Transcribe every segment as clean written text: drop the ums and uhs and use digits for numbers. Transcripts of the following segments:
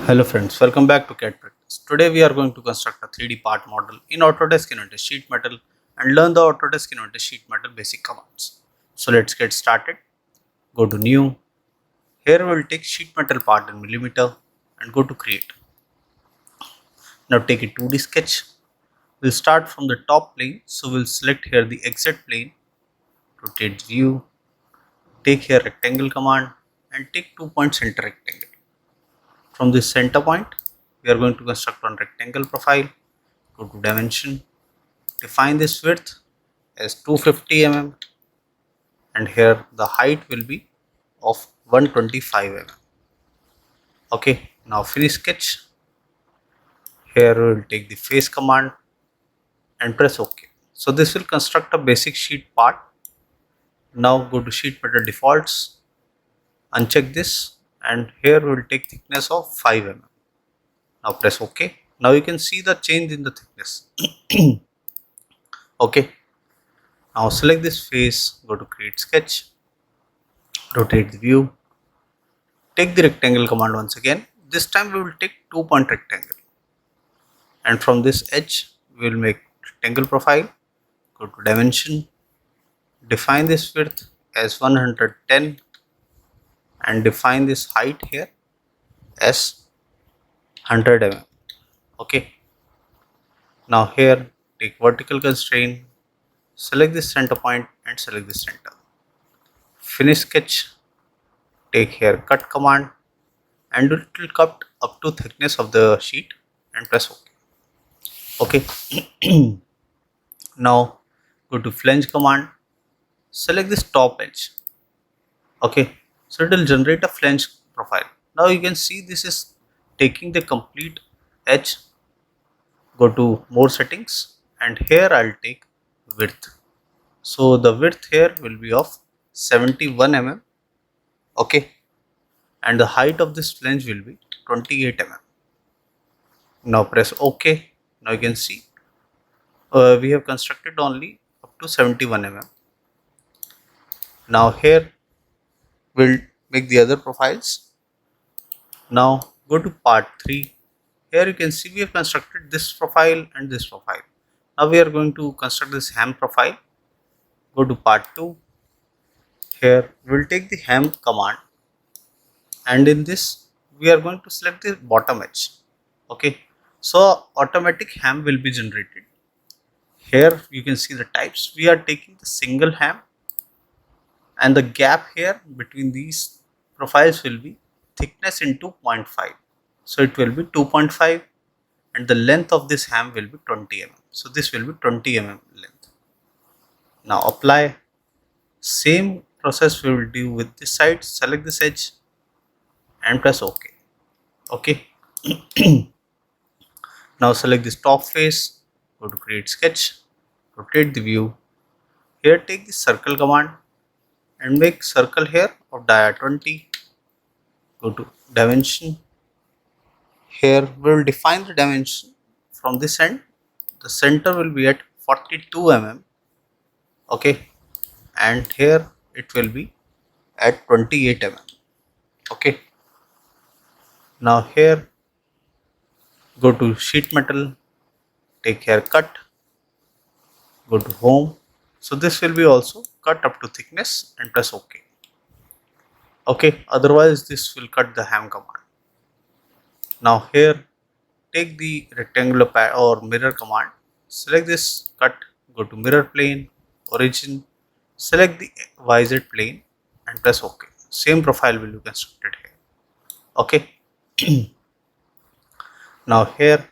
Hello friends, welcome back to CAD Practice. Today we are going to construct a 3D part model in Autodesk Inventor Sheet Metal and learn the Autodesk Inventor Sheet Metal basic commands. So let's get started. Go to New. Here we will take Sheet Metal part in millimeter and go to Create. Now take a 2D sketch. We'll start from the top plane. So we'll select here the exit plane, rotate view, take here rectangle command and take 2 point center rectangle. From this center point, we are going to construct one rectangle profile. Go to dimension, define this width as 250 mm and here the height will be of 125 mm. Okay, now finish sketch. Here we will take the face command and press OK. So this will construct a basic sheet part. Now go to sheet metal defaults, uncheck this and here we will take thickness of 5 mm. Now press OK. Now you can see the change in the thickness. Okay. Now select this face, go to create sketch, rotate the view, take the rectangle command once again. This time we will take 2 point rectangle and from this edge we will make rectangle profile. Go to dimension, define this width as 110 and define this height here as 100 mm. Okay. Now here take vertical constraint, select this center point and select this center. Finish sketch, take here cut command and it will cut up to thickness of the sheet and press OK. Okay. Now go to flange command, select this top edge. Okay, so it will generate a flange profile. Now you can see this is taking the complete edge. Go to more settings and here I'll take width. So the width here will be of 71 mm. Okay, and the height of this flange will be 28 mm. Now press OK. Now you can see we have constructed only up to 71 mm. Now here we'll make the other profiles. Now go to part 3. Here you can see we have constructed this profile and this profile. Now we are going to construct this ham profile. Go to part 2. Here we will take the ham command and in this we are going to select the bottom edge. Okay, so automatic ham will be generated. Here you can see the types. We are taking the single ham and the gap here between these profiles will be thickness into 0.5. So it will be 2.5 and the length of this ham will be 20 mm. So this will be 20 mm length. Now apply. Same process we will do with this side. Select this edge and press OK. Okay. Now select this top face, go to create sketch, rotate the view. Here take the circle command and make circle here of dia 20. Go to dimension. Here we will define the dimension from this end. The center will be at 42 mm. Okay, and here it will be at 28 mm. Okay. Now here go to sheet metal, take here cut, go to home. So this will be also cut up to thickness and press OK. Okay, otherwise this will cut the ham command. Now here take the rectangular or mirror command, select this cut, go to mirror plane, origin, select the YZ plane and press OK. Same profile will be constructed here. Okay. Now here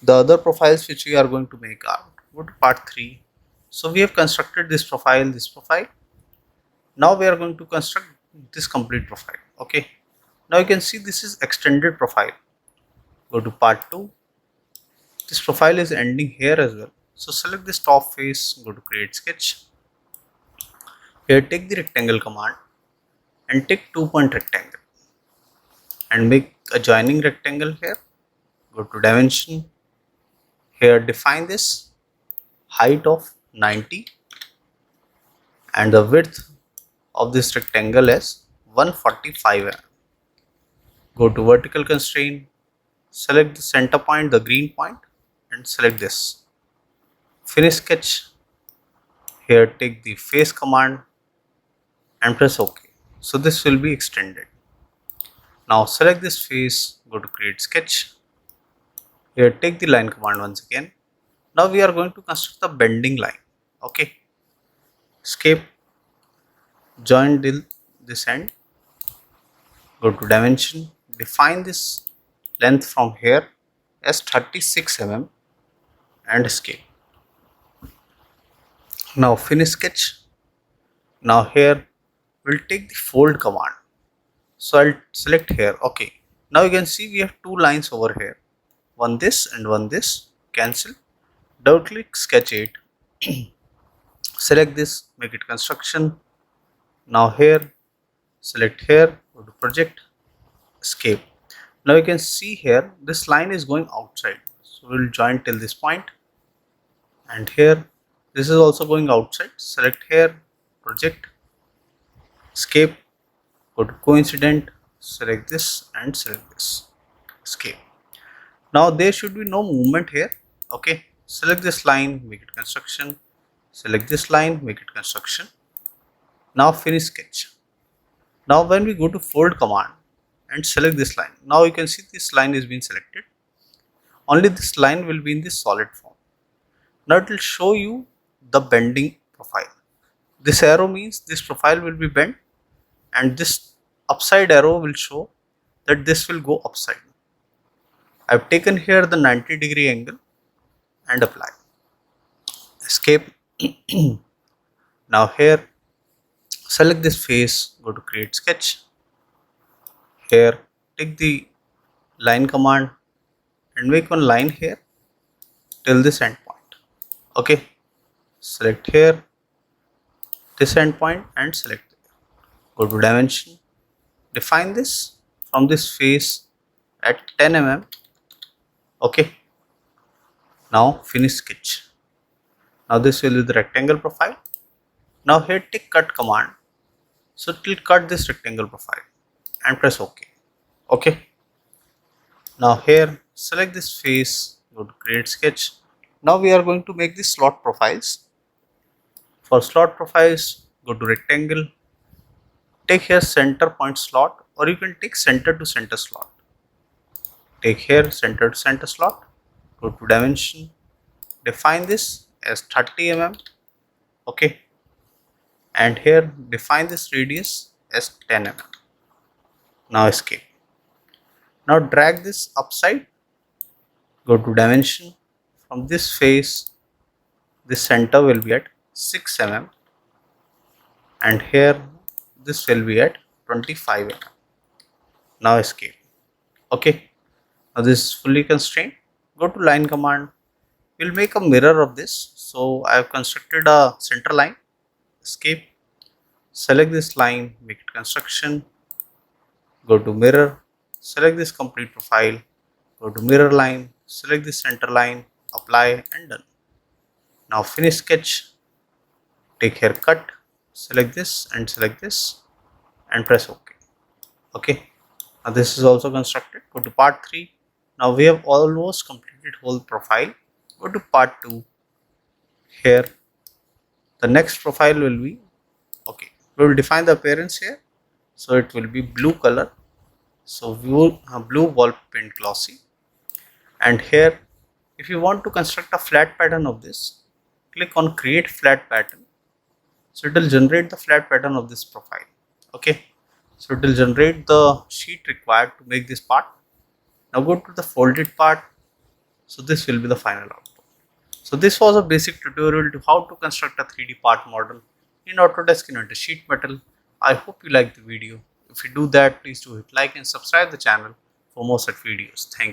the other profiles which we are going to make are, go to part 3. So we have constructed this profile, this profile. Now we are going to construct this complete profile. Okay. Now you can see this is extended profile. Go to part 2. This profile is ending here as well. So select this top face, go to create sketch. Here take the rectangle command and take 2-point rectangle and make a joining rectangle here. Go to dimension. Here define this height of 90 and the width of this rectangle is 145 mm. go to vertical constraint, select the center point, the green point, and select this. Finish sketch. Here take the face command and press OK. So this will be extended. Now select this face, go to create sketch. Here take the line command once again. Now we are going to construct the bending line. Okay. Escape, join this end, go to dimension, define this length from here as 36 mm and escape. Now finish sketch. Now here we'll take the fold command. So I'll select here. Okay. Now you can see we have two lines over here. One this and one this. Cancel. Double click sketch 8. Select this, make it construction. Now here, select here, go to project, escape. Now you can see here this line is going outside. So we'll join till this point. And here this is also going outside. Select here, project, escape, go to coincident, select this and select this, escape. Now there should be no movement here. Okay, select this line, make it construction, select this line, make it construction. Now finish sketch. Now when we go to fold command and select this line, now you can see this line is being selected. Only this line will be in this solid form. Now it will show you the bending profile. This arrow means this profile will be bent, and this upside arrow will show that this will go upside. I have taken here the 90-degree angle and apply. Escape. Now here select this face, go to create sketch. Here take the line command and make one line here till this end point. Okay, select here this end point and select there. Go to dimension, define this from this face at 10 mm. Okay, now finish sketch. Now this will be the rectangle profile. Now here take cut command, so it will cut this rectangle profile and press OK. Okay, now here select this face, go to create sketch. Now we are going to make the slot profiles. For slot profiles, go to rectangle, take here center point slot, or you can take center to center slot. Take here center to center slot, go to dimension, define this as 30 mm. Okay, and here define this radius as 10 mm. Now escape. Now drag this upside, go to dimension. From this face, this center will be at 6 mm, and here this will be at 25 mm. Now escape. Okay, now this is fully constrained. Go to line command. We'll make a mirror of this. So I have constructed a center line. Escape. Select this line, make it construction. Go to mirror. Select this complete profile. Go to mirror line. Select this center line. Apply and done. Now finish sketch. Take here cut. Select this and select this and press OK. Okay. Now this is also constructed. Go to part 3. Now we have almost completed whole profile. Go to part 2. Here the next profile will be, okay, we will define the appearance here. So it will be blue color. So blue wall paint glossy. And here if you want to construct a flat pattern of this, click on create flat pattern. So it will generate the flat pattern of this profile. Okay, so it will generate the sheet required to make this part. Now go to the folded part. So this will be the final output. So this was a basic tutorial to how to construct a 3D part model in Autodesk Inventor sheet metal. I hope you liked the video. If you do that, please do hit like and subscribe the channel for more such videos. Thank you.